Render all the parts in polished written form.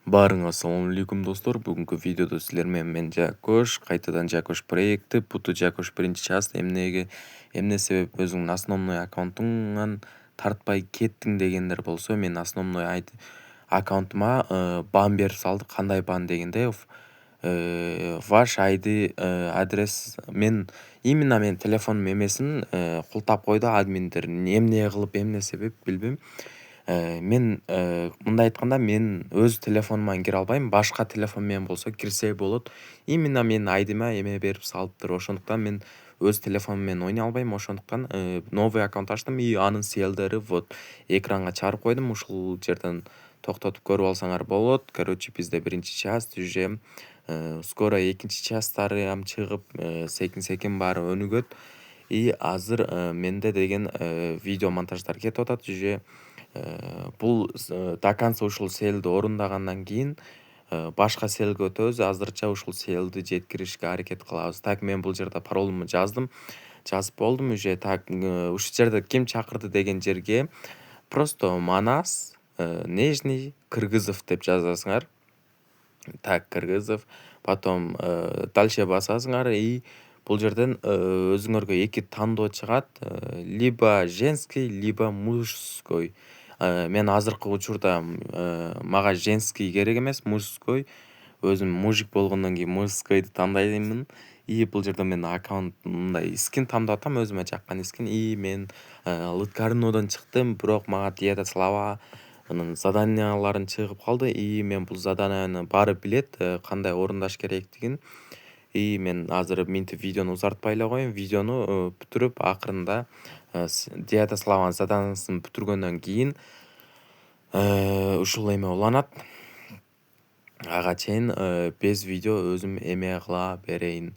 Барыңа ассалаумалейкум достор. Бүгінгі видеода сіздермен мен Жакош, қайтадан Жакош проекті, Путу Жакош бірінші час, эмне себеп өзіңнің основной аккаунтыңнан тартпай кеттің дегендер болса, мен основной аккаунтыма бан беріп салды. Қандай бан дегенде, ваш ID адрес именно мен телефоным емесін құлтап қойды админдер. Эмне қылып, эмне себеп білбейм. Мен мындай айтқанда, мен өз телефоныман кіре албайм, башқа телефонмен болса кірсе болады. Именно мен айдыма эме беріп салыптыр. Ошондуктан мен өз телефонуммен ойнай албайм. Ошондуктан новый аккаунт аштым и анын селдери вот экранга чыгарып койдум. Ушул жерден токтотуп көрүп алсаңар болот. Короче, бизде биринчи час уже скоро экинчи частары чыгып, секин баары өнүгөт. И азыр менде деген видео монтаждар кетип атат уже. Бул до конца ушул селди орундагандан кийин башка селге өтөбүз. Азырча ушул селди жеткиришке аракет кылабыз. Так, мен бул жерде паролумду жазып болдум уже. Так, ушул жерде ким чакырды деген жерге просто Манас Нежный Кыргызов деп жазасыңар. Так, Кыргызов. Потом дальше басасыңар и бул жерден өзүңөргө эки тандоо чыгат, либо женский, либо мужской. Мен азыркы учурда мага женский керек эмес, мужской. Өзүм мужик болгондон кийин мужскойду тандаймын. И бул жерде мен аккаунт мындай скин тандап атам, өзүмө жаккан скин. И мен Лыткаринодон чыктым, бирок мага Диета Слава заданияларын чыгып калды. И мен бул заданияны баары билет, кандай орундаш керектигин. И мен азыр минтип видеону узартпай эле коеюн. Видеону бүтүрүп, акырында Диета Славанын заданиясын бүтүргөндөн кийин ушул эме уланат. Ага чейин без видео өзүм эме кыла берейин.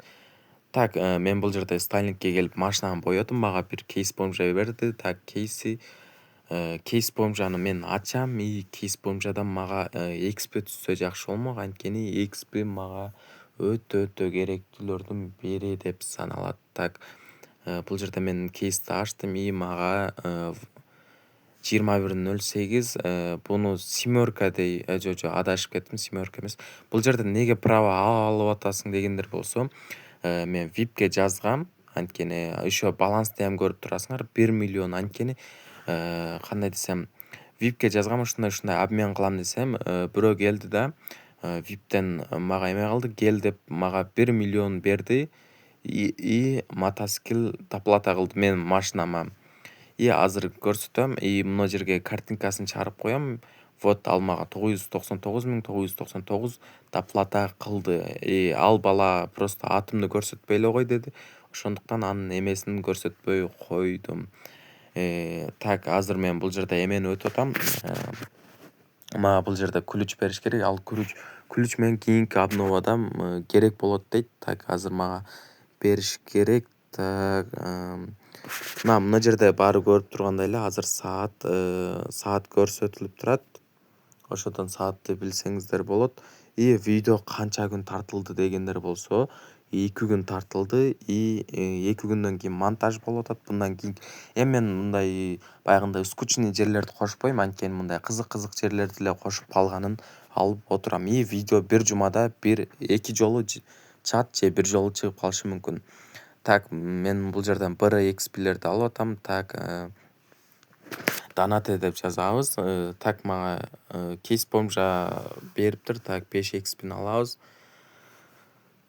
Так, мен бул жерде стайлингке келип машинаны боёдум. Мага бир кейс боюнча берди. Так, кейс боюнчаны мен ачам. И кейс боюнчадан мага XP түшсө жакшы болмок. Анткени XP мага өтө керектүүлөрдүн бири деп саналат. Так, бул жерде мен кейсти ачтым и мага 21.08 буну семерка дей, жо адашып кеттим, семерка эмес. Бул жерде неге право алып атасың дегендер болсо, мен випке жазгам. Анткени еще балансты ham көрүп турасыңар, 1 миллион. Анткени кандай десем, випке жазгам, ушундай обмен кылам десем, бирөө келди да виптен мага эме кылды, кел деп мага 1 миллион берди и мотоцикл доплата кылды менин машинама. И азыр көрсөтөм, и мына жерге картинкасын чыгарып коем. Вот ал мага 999.999 доплата кылды. И ал бала просто атымды көрсөтпөй эле кой деди. Ошондуктан анын эмесин көрсөтпөй койдум. Так, азыр мен бул жерде эмени өтүп атам. Мага бул жерде ключ бериш керек. Ал ключ менен кийинки обновада керек болот дейт. Так, азыр мага бериш керек. Так, мына жерде баары көрүп тургандай эле азыр саат көрсөтүлүп турат. Ошодон саатты билсеңиздер болот. И видео канча күн тартылды дегендер болсо, 2 күн тартылды. И 2 күндөн кийин монтаж болуп атат. Bundan кийин мен мындай баягындай скучный жерлерди кошпойм, анткени мындай кызык жерлерди эле кошуп калганын алып отурам. И видео бир жумада 1-2 жолу чат же бир жолу чыгып калышы мүмкүн. Так, мен бул жерден XP-лерди алып атам. Так, донате деп жазабыз. Так, мага кейс боюнча бериптир. Так, 5 XP-ни алабыз.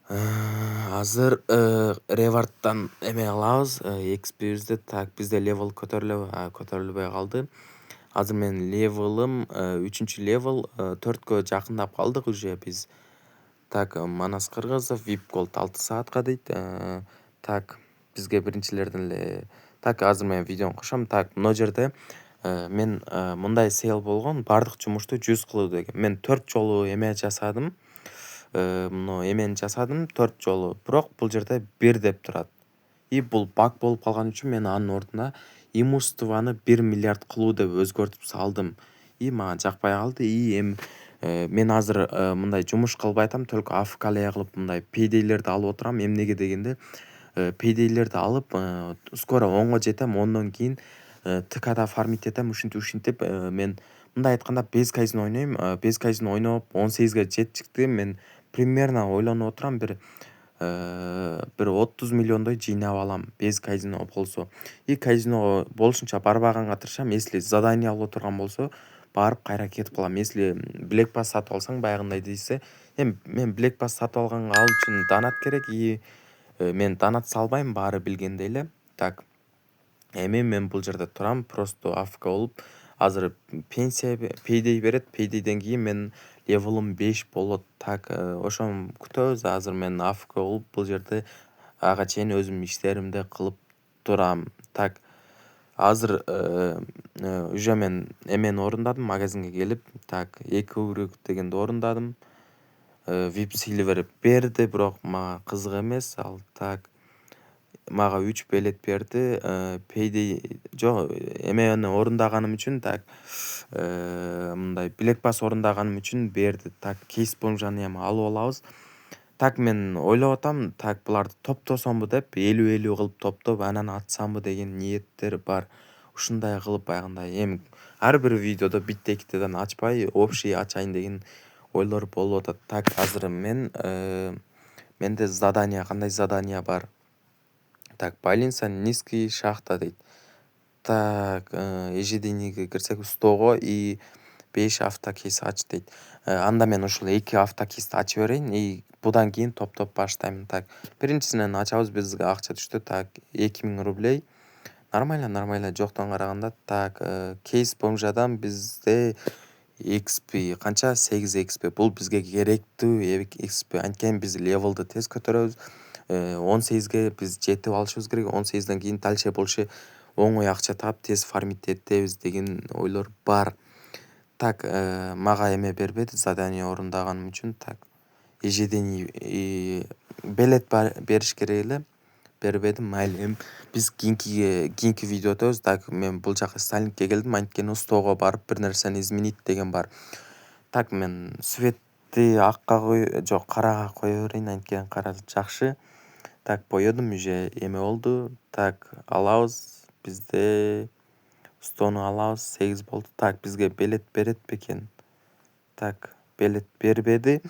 Азыр ревардтан эме кылабыз, XP-бизди. Так, бизде левел көтөрүлбөй калды. Азыр менин левелым 3-чү левел, 4кө жакындап калдык уже биз. Так, Манас Кыргызов VIP Gold 6 саатка дейт. Так, бизге биринчилерден эле. Так, азыр мен видеону кошом. Так, мына жерде мен мындай сейл болгон, бардык жумушту 100 кылуу деген. Мен 4 жолу эме жасадым. Мына эмени жасадым 4 жолу. Бирок бул жерде 1 деп турат. И бул баг болуп калган үчүн мен анын ордуна имуществоны 1 миллиард кылуу деп өзгөртүп салдым. И мага жакпай калды. И мен азыр мындай жумуш кылбай атам, только AFK кылып мындай пейдейлерди алып отурам. Эмнеге дегенде, пейдейлерди алып скоро 10го жетем, ондон кийин ТКда фармить этем, ушинтип мен мындай айтканда Base Kaizen ойнойм. Base Kaizen ойноп 18ге жетчикти мен примерно ойлонуп отурам, бир 30 миллиондой жыйнап алам Base Kaizen болсо. И Kaizen'га болушунча барбаганга тырышам. Если задание алып отурган болсо, барып кайра кетип калам. Если Black Pass сатып алсаң, баягындай дейсе, мен Black Pass сатып алганга ал үчүн донат керек, и мен донат салбайм, баары билгендей эле. Так, эми мен бул жерде турам, просто AFK болуп, азыр пенсия payday берет. Paydayден кийин мен левелым 5 болот. Так, ошону күтөбүз. Азыр мен AFK болуп бул жерде ага чейин өзүм иштеримди кылып турам. Так, азыр уже мен эмени орундадым, магазинге келип. Так, 2 урек дегенди орундадым. VIP Silver берди, бирок мага кызык эмес ал. Так, мага 3 билет берди. Payday жок, эмени орундаганым үчүн, так, мындай Black Pass орундаганым үчүн берди. Так, кейс бомжаны эми алып алабыз. Так, мен ойлоп атам, так, буларды топтосомбу деп, 50-50 кылып топтоп, анан атсамбы деген ниеттер бар. Ушундай кылып баягындай эми ар бир видеодо битте экитеден ачпай, общий ачайын деген ойлор болуп атат. Так, азыр менде задание, кандай задание бар? Так, больница, низкий, шахта дейт. Так, ежедневныйге кирсек, 100го и 5 автокейс ач дейт. Анда мен ушул 2 автокейсти ачып берейин, и будан кийин топтоп баштайм. Так, биринчисинен ачабыз, бизге акча түштү. Так, 2000 рублей. Нормально, жоктон караганда. Так, кейс бомжадан бизде XP канча? 8 XP. Бул бизге керектүү XP. Анткени биз левелди тез көтөрөбүз. 18ге биз жетип алышыбыз керек. 18ден кийин дальше болушу оңой акча таап тез фармить этебиз деген ойлор бар. Так, мага эме бербеди, задание орундаганым үчүн. Так, ежедневный билет бериш керек эле, бербеди. Майли, эми биз кийинки видео өтөбүз. Так, мен бул жака Сталингке келдим, анткени 100го барып бир нерсени изменить деген бар. Так, мен светти акка жок, карага кое берейин, анткени кара жакшы. Так, боёдум, уже эме болду. Так, алабыз, бизде 100-ну алабыз, 8 болду. Так, бизге билет берет бекен? Так, билет бербеди,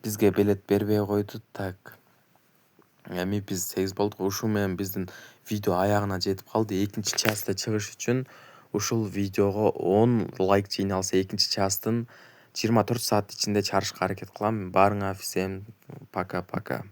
бизге билет бербей койду. Так, эми биз 8 болдук. Ушул менен биздин видео аягына жетип калды. Экинчи частта чыгыш үчүн ушул видеого 10 лайк жыйналса, экинчи частын 24 саат ичинде чыгарышка аракет кылам. Баарыңа всем пока-пока.